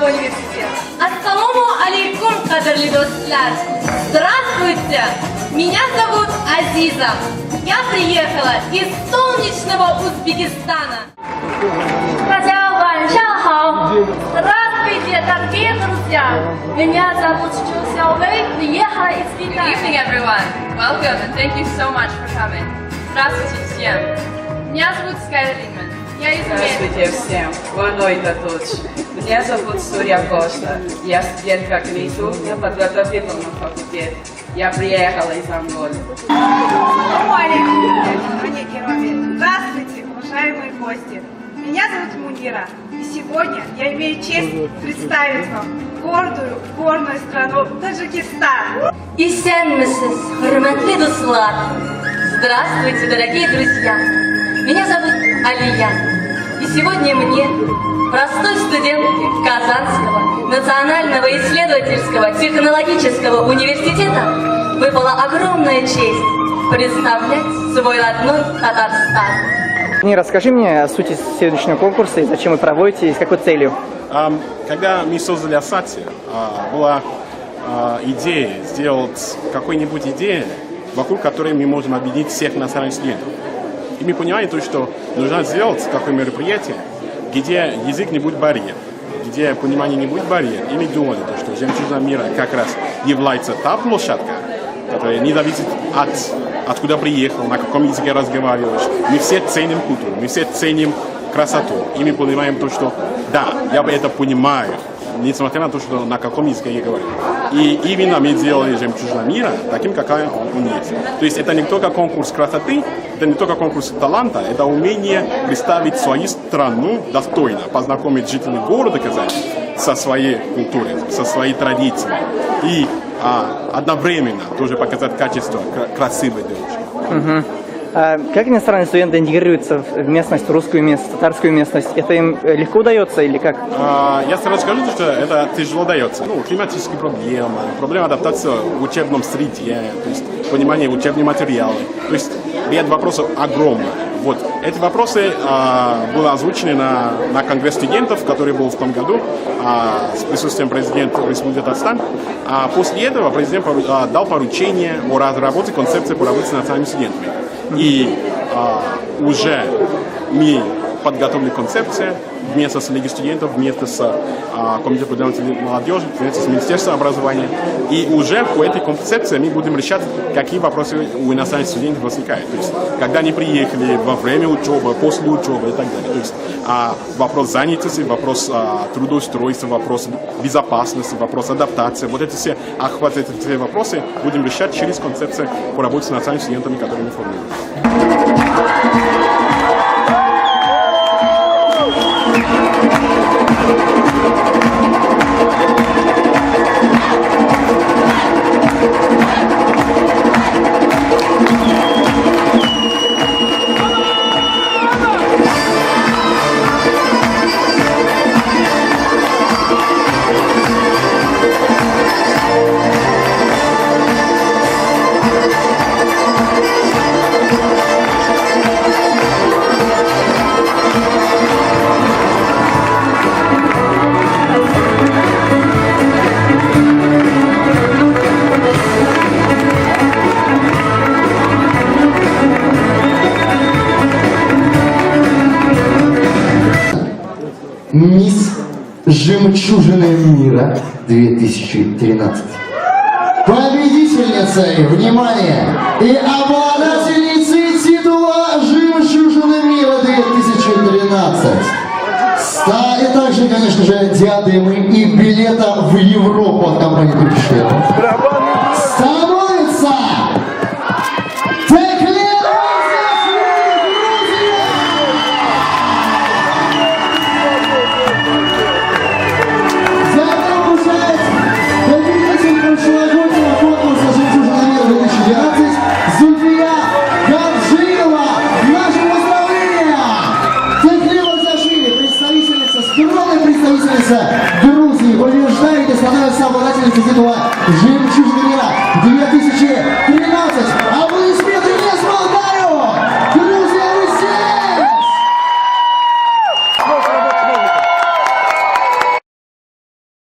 Казанского университета. Ассаламу алейкум, кадрлы достляр. Здравствуйте! Меня зовут Азиза. Я приехала из солнечного Узбекистана. Здравствуйте, дорогие друзья! Меня зовут Чжу Сяовэй, приехала из Китая. Good evening, everyone. Welcome and thank you so much for coming. Здравствуйте всем. Меня зовут Скайла Линман. Я из Америки. Здравствуйте всем. Boa noite a todos. Меня зовут Сурья Коста. Я студентка КНИТУ на подготовительном факультете. Я приехала из Анголы. Ассаламу алейкум, стране герои. Здравствуйте, уважаемые гости. Меня зовут Мунира. И сегодня я имею честь представить вам гордую, горную страну Таджикистан. Исенмисис, хурматли дуслар. Здравствуйте, дорогие друзья. Меня зовут Алия. И сегодня мне, простой студентке Казанского национального исследовательского технологического университета, выпала огромная честь представлять свой родной Татарстан. Расскажи мне о сути сегодняшнего конкурса и зачем вы проводите, и с какой целью. Когда мы создали Ассати, была идея сделать какую-нибудь идею, вокруг которой мы можем объединить всех национальных студентов. И мы понимаем, что нужно сделать какое мероприятие, где язык не будет барьер, где понимание не будет барьер. И мы думали, что «Жемчужина мира» как раз является та площадка, которая не зависит от откуда приехал, на каком языке разговариваешь. Мы все ценим культуру, мы все ценим красоту. И мы понимаем то, что да, я это понимаю, несмотря на то, что на каком языке я говорю. И именно мы сделали «Жемчужина мира» таким, какая он есть. То есть это не только конкурс красоты, это не только конкурс таланта, это умение представить свою страну достойно, познакомить жителей города Казани со своей культурой, со своей традицией. И одновременно тоже показать качество красивой девушки. Как иностранные студенты интегрируются в местность, в русскую местность, татарскую местность? Это им легко удается или как? Я сразу скажу, что это тяжело дается. Климатические проблемы, проблема адаптации в учебном среде, то есть понимание учебных материалов. То есть ряд вопросов огромный. Вот. Эти вопросы были озвучены на Конгресс студентов, который был в том году с присутствием президента Республики Татарстан. После этого президент дал поручение о разработке концепции по работе с национальными студентами. И уже мы подготовили концепцию вместе с Лигой студентов, вместе с Комитетом по молодежи, вместе с Министерством образования. И уже по этой концепции мы будем решать, какие вопросы у иностранных студентов возникают. То есть, когда они приехали, во время учебы, после учебы и так далее. То есть, вопрос занятости, вопрос трудоустройства, вопрос безопасности, вопрос адаптации. Вот эти все охваты, эти все вопросы будем решать через концепцию по работе с национальными студентами, которые мы формируем. Мисс «Жемчужина мира» 2013. Победительницей, внимание, и обладательницей титула «Жемчужина мира» 2013. И также, конечно же, диадемы и билета в Европу от компании «Туркишлет». Становится Грузии побеждает и становится обладательницей титула «Жемчужина мира» 2013.